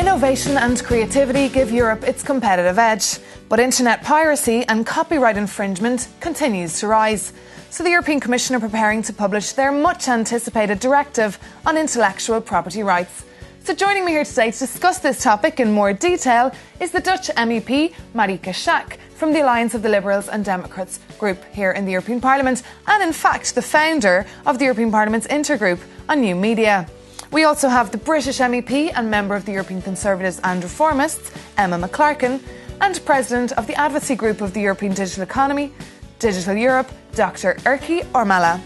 Innovation and creativity give Europe its competitive edge, but internet piracy and copyright infringement continues to rise. So the European Commission are preparing to publish their much-anticipated directive on intellectual property rights. So joining me here today to discuss this topic in more detail is the Dutch MEP Marietje Schaake from the Alliance of the Liberals and Democrats group here in the European Parliament, and in fact the founder of the European Parliament's intergroup on new media. We also have the British MEP and member of the European Conservatives and Reformists, Emma McClarkin, and President of the Advocacy Group of the European Digital Economy, Digital Europe, Dr. Erkki Ormala.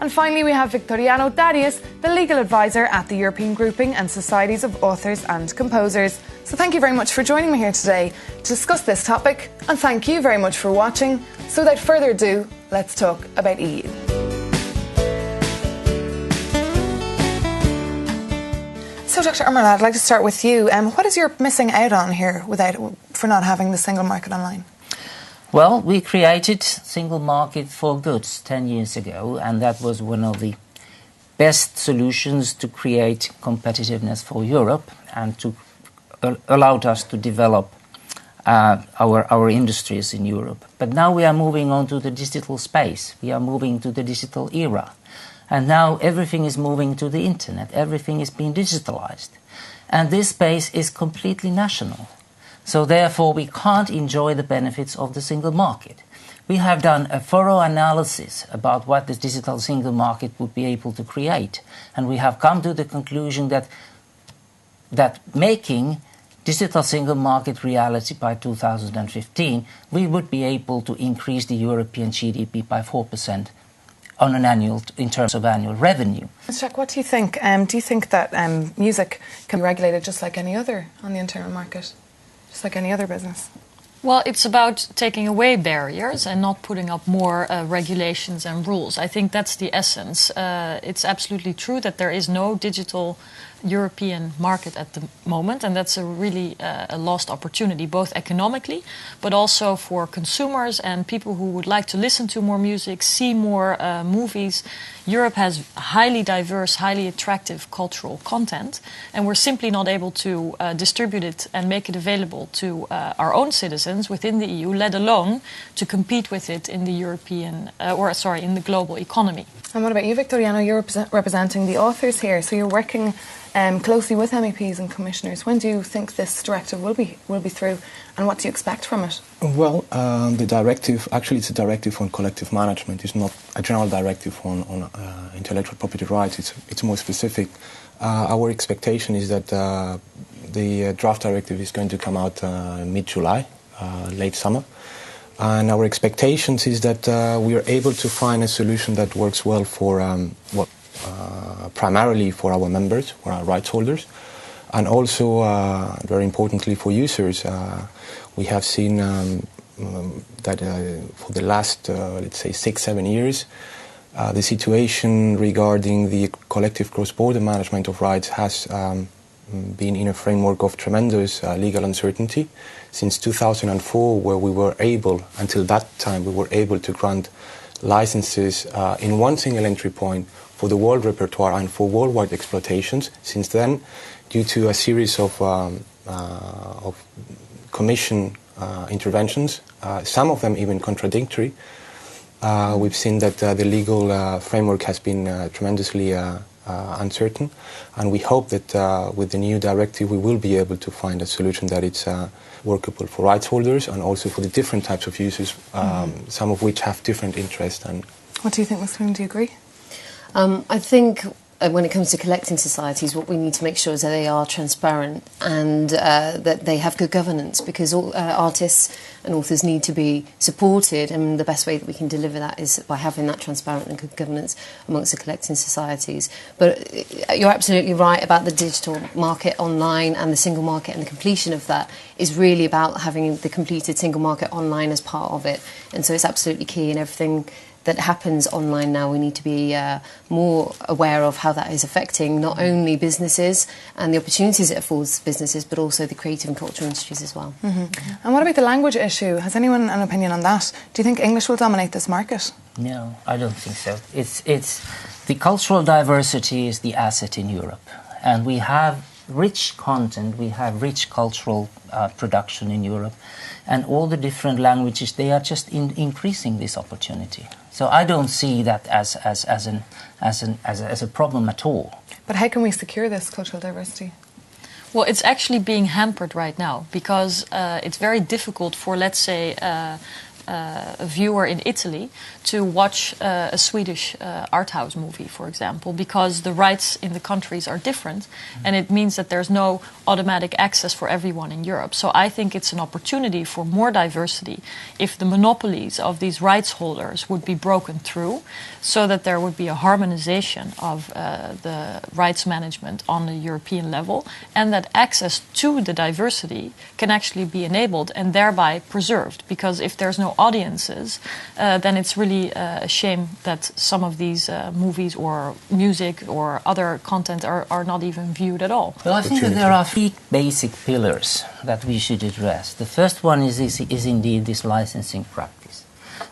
And finally, we have Victoriano Darius, the legal advisor at the European Grouping and Societies of Authors and Composers. So thank you very much for joining me here today to discuss this topic, and thank you very much for watching. So without further ado, let's talk about EU. So, Dr. Ormala, I'd like to start with you. What is Europe missing out on here for not having the single market online? Well, we created single market for goods 10 years ago, and that was one of the best solutions to create competitiveness for Europe and to allowed us to develop our industries in Europe. But now we are moving on to the digital space. We are moving to the digital era. And now everything is moving to the internet. Everything is being digitalized. And this space is completely national. So therefore, we can't enjoy the benefits of the single market. We have done a thorough analysis about what the digital single market would be able to create. And we have come to the conclusion that making digital single market reality by 2015, we would be able to increase the European GDP by 4% on an annual, in terms of annual revenue. Ms. Schaake, what do you think? Do you think that music can be regulated just like any other on the internal market? Just like any other business? Well, it's about taking away barriers and not putting up more regulations and rules. I think that's the essence. It's absolutely true that there is no digital European market at the moment, and that's a really a lost opportunity, both economically, but also for consumers and people who would like to listen to more music, see more movies. Europe has highly diverse, highly attractive cultural content, and we're simply not able to distribute it and make it available to our own citizens within the EU, let alone to compete with it in the in the global economy. And what about you, Victoriano? You're representing the authors here, so you're working closely with MEPs and commissioners. When do you think this directive will be through, and what do you expect from it? Well, the directive, actually it's a directive on collective management. It's not a general directive on intellectual property rights. It's more specific. Our expectation is that the draft directive is going to come out mid-July, late summer. And our expectations is that we are able to find a solution that works well for primarily for our members, for our rights holders, and also, very importantly, for users. We have seen that for the last, let's say, 6-7 years, the situation regarding the collective cross-border management of rights has been in a framework of tremendous legal uncertainty. Since 2004, where we were able, until that time, we were able to grant licenses in one single entry point for the world repertoire and for worldwide exploitations. Since then, due to a series of Commission interventions, some of them even contradictory, we've seen that the legal framework has been tremendously uncertain, and we hope that with the new directive we will be able to find a solution that it's workable for rights holders and also for the different types of users, some of which have different interests. And what do you think, Ms. Clune? Do you agree? I think when it comes to collecting societies, what we need to make sure is that they are transparent and that they have good governance, because all artists and authors need to be supported, and the best way that we can deliver that is by having that transparent and good governance amongst the collecting societies. But you're absolutely right about the digital market online, and the single market and the completion of that is really about having the completed single market online as part of it. And so it's absolutely key in everything that happens online now. We need to be more aware of how that is affecting not only businesses and the opportunities it affords businesses, but also the creative and cultural industries as well. And what about the language issue? Has anyone an opinion on that? Do you think English will dominate this market? No, I don't think so. It's the cultural diversity is the asset in Europe, and we have rich content, we have rich cultural production in Europe, and all the different languages, they are just increasing this opportunity. So I don't see that as a problem at all. But how can we secure this cultural diversity? Well, it's actually being hampered right now because it's very difficult for, let's say, a viewer in Italy to watch a Swedish art house movie, for example, because the rights in the countries are different, and it means that there's no automatic access for everyone in Europe. So I think it's an opportunity for more diversity if the monopolies of these rights holders would be broken through, so that there would be a harmonization of the rights management on the European level, and that access to the diversity can actually be enabled and thereby preserved. Because if there's no audiences, then it's really a shame that some of these movies or music or other content are not even viewed at all. Well, I think that there are three basic pillars that we should address. The first one is indeed this licensing practice.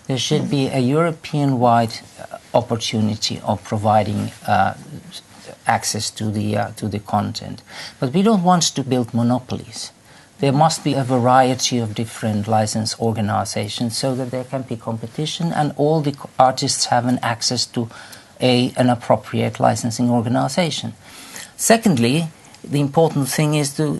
There should be a European-wide opportunity of providing access to the content. But we don't want to build monopolies. There must be a variety of different license organizations so that there can be competition and all the artists have an access to an appropriate licensing organization. Secondly, the important thing is to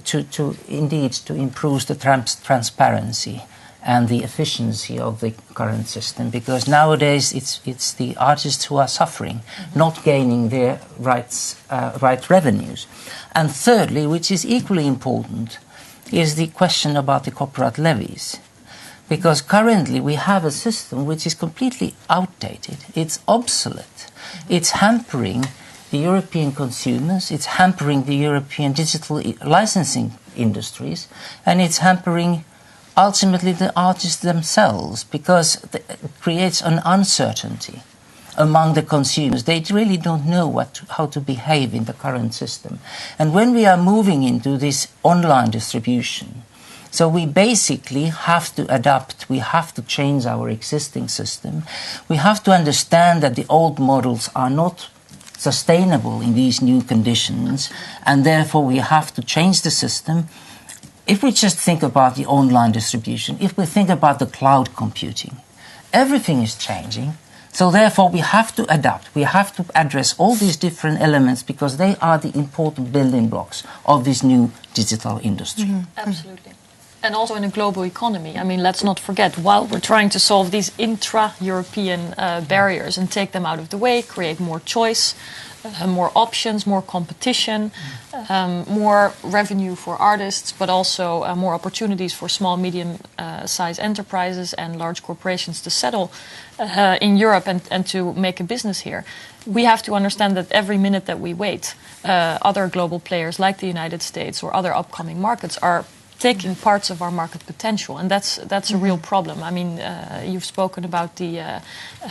improve the transparency and the efficiency of the current system, because nowadays it's the artists who are suffering, not gaining their right revenues. And thirdly, which is equally important, is the question about the copyright levies. Because currently we have a system which is completely outdated, it's obsolete, it's hampering the European consumers, it's hampering the European digital licensing industries, and it's hampering ultimately the artists themselves, because it creates an uncertainty among the consumers. They really don't know how to behave in the current system. And when we are moving into this online distribution, so we basically have to adapt, we have to change our existing system. We have to understand that the old models are not sustainable in these new conditions, and therefore we have to change the system. If we just think about the online distribution, if we think about the cloud computing, everything is changing. So therefore we have to adapt, we have to address all these different elements because they are the important building blocks of this new digital industry. Absolutely. And also in a global economy. I mean, let's not forget, while we're trying to solve these intra-European barriers and take them out of the way, create more choice, more options, more competition, more revenue for artists, but also more opportunities for small, medium-sized enterprises and large corporations to settle in Europe and to make a business here. We have to understand that every minute that we wait, other global players like the United States or other upcoming markets are taking parts of our market potential, and that's a real problem. I mean, you've spoken about the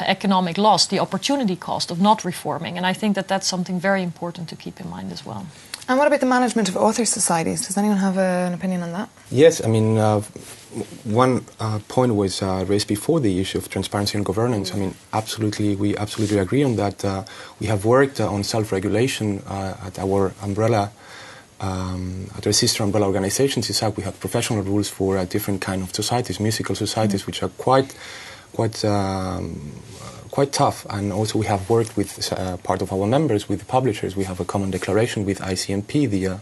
economic loss, the opportunity cost of not reforming, and I think that that's something very important to keep in mind as well. And what about the management of author societies? Does anyone have an opinion on that? Yes, I mean, one point was raised before, the issue of transparency and governance. I mean, we absolutely agree on that. We have worked on self-regulation at our umbrella. At our sister umbrella organizations, CISAC, we have professional rules for different kind of societies, musical societies, which are quite tough. And also we have worked with part of our members, with the publishers. We have a common declaration with ICMP,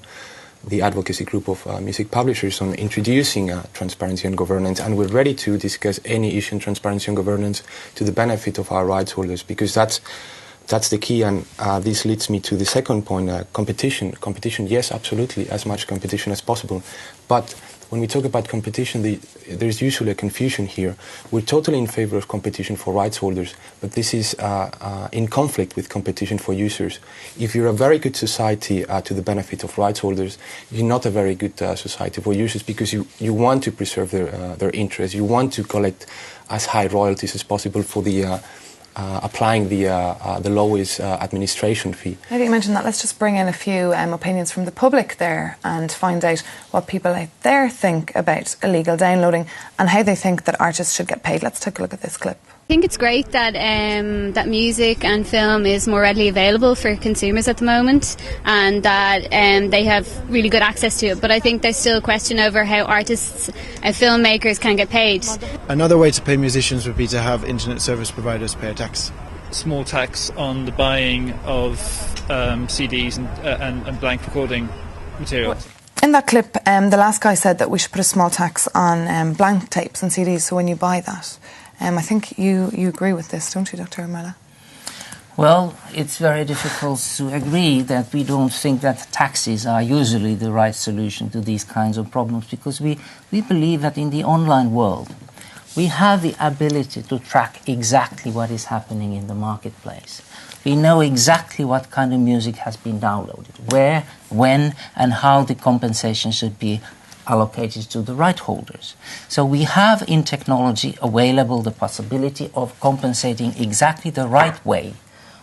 the advocacy group of music publishers, on introducing transparency and governance. And we're ready to discuss any issue in transparency and governance to the benefit of our rights holders, because that's the key, and this leads me to the second point, competition. Competition, yes, absolutely, as much competition as possible. But when we talk about competition, there's usually a confusion here. We're totally in favor of competition for rights holders, but this is in conflict with competition for users. If you're a very good society to the benefit of rights holders, you're not a very good society for users, because you want to preserve their interests. You want to collect as high royalties as possible for the applying the lowest administration fee. Now that you mentioned that, let's just bring in a few opinions from the public there and find out what people out there think about illegal downloading and how they think that artists should get paid. Let's take a look at this clip. I think it's great that that music and film is more readily available for consumers at the moment, and that they have really good access to it. But I think there's still a question over how artists and filmmakers can get paid. Another way to pay musicians would be to have internet service providers pay a tax. Small tax on the buying of CDs and blank recording materials. In that clip, the last guy said that we should put a small tax on blank tapes and CDs, so when you buy that. I think you agree with this, don't you, Dr. Merla? Well, it's very difficult to agree that we don't think that taxes are usually the right solution to these kinds of problems, because we believe that in the online world we have the ability to track exactly what is happening in the marketplace. We know exactly what kind of music has been downloaded, where, when, and how the compensation should be allocated to the right holders. So we have in technology available the possibility of compensating exactly the right way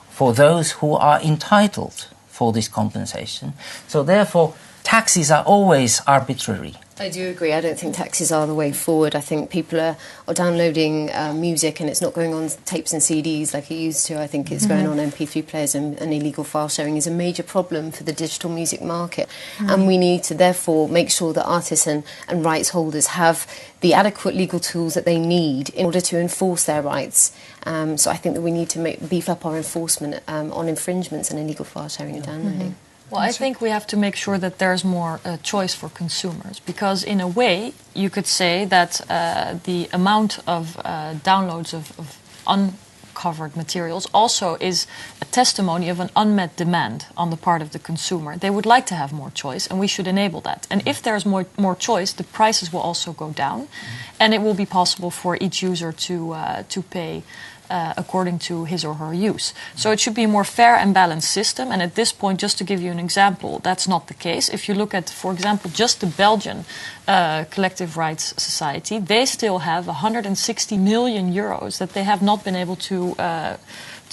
for those who are entitled for this compensation. So therefore, taxes are always arbitrary. I do agree. I don't think taxes are the way forward. I think people are downloading music and it's not going on tapes and CDs like it used to. I think it's going on MP3 players, and illegal file sharing is a major problem for the digital music market. And we need to therefore make sure that artists and rights holders have the adequate legal tools that they need in order to enforce their rights. So I think that we need to beef up our enforcement on infringements and illegal file sharing and downloading. Well, I think we have to make sure that there's more choice for consumers, because in a way you could say that the amount of downloads of uncovered materials also is a testimony of an unmet demand on the part of the consumer. They would like to have more choice, and we should enable that. And if there's more choice, the prices will also go down, and it will be possible for each user to pay according to his or her use. So it should be a more fair and balanced system, and at this point, just to give you an example, that's not the case. If you look at, for example, just the Belgian Collective Rights Society, they still have 160 million euros that they have not been able to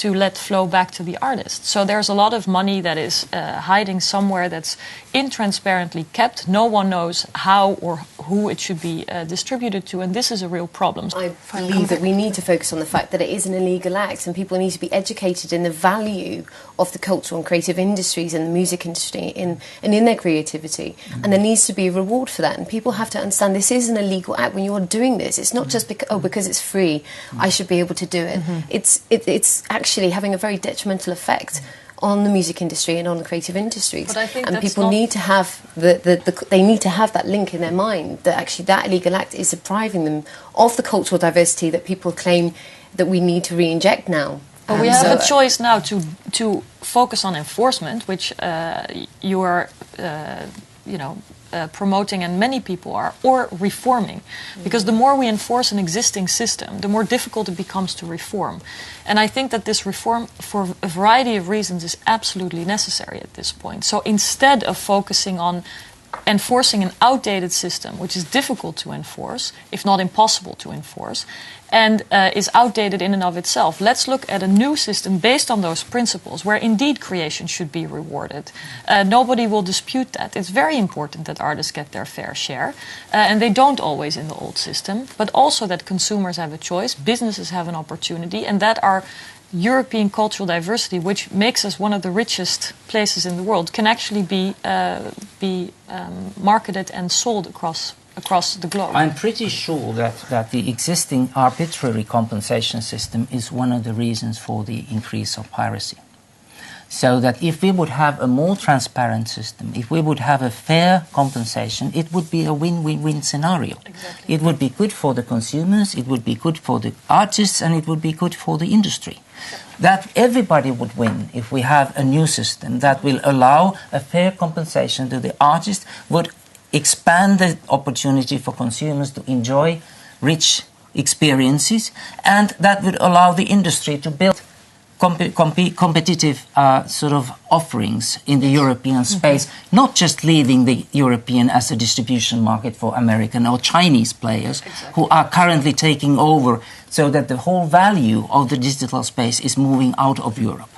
let flow back to the artists. So there's a lot of money that is hiding somewhere that's intransparently kept. No one knows how or who it should be distributed to, and this is a real problem. I believe that we need to focus on the fact that it is an illegal act, and people need to be educated in the value of the cultural and creative industries and the music industry and in their creativity. And there needs to be a reward for that, and people have to understand this is an illegal act. When you are doing this, it's not just because it's free, I should be able to do it. It's actually having a very detrimental effect on the music industry and on the creative industries. But I think and people need to have they need to have that link in their mind that actually that illegal act is depriving them of the cultural diversity that people claim that we need to re-inject now. But we have a choice now to focus on enforcement, which you are, promoting, and many people are, or reforming. Because the more we enforce an existing system, the more difficult it becomes to reform. And I think that this reform, for a variety of reasons, is absolutely necessary at this point. So instead of focusing on enforcing an outdated system, which is difficult to enforce, if not impossible to enforce, and is outdated in and of itself, let's look at a new system based on those principles, where indeed creation should be rewarded. Nobody will dispute that. It's very important that artists get their fair share, and they don't always in the old system, but also that consumers have a choice, businesses have an opportunity, and that our European cultural diversity, which makes us one of the richest places in the world, can actually be marketed and sold across the globe. I'm pretty sure that the existing arbitrary compensation system is one of the reasons for the increase of piracy. So that if we would have a more transparent system, if we would have a fair compensation, it would be a win-win-win scenario. Exactly. It would be good for the consumers, it would be good for the artists, and it would be good for the industry. That everybody would win if we have a new system that will allow a fair compensation to the artist, would expand the opportunity for consumers to enjoy rich experiences, and that would allow the industry to build competitive sort of offerings in the European space, not just leaving the European as a distribution market for American or Chinese players who are currently taking over, so that the whole value of the digital space is moving out of Europe.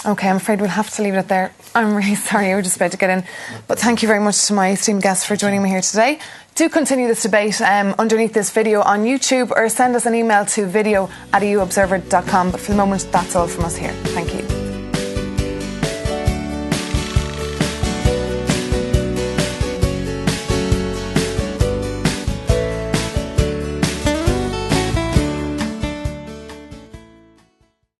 OK, I'm afraid we'll have to leave it there. I'm really sorry, you were just about to get in. But thank you very much to my esteemed guests for joining me here today. Do continue this debate underneath this video on YouTube, or send us an email to video@euobserver.com. But for the moment, that's all from us here. Thank you.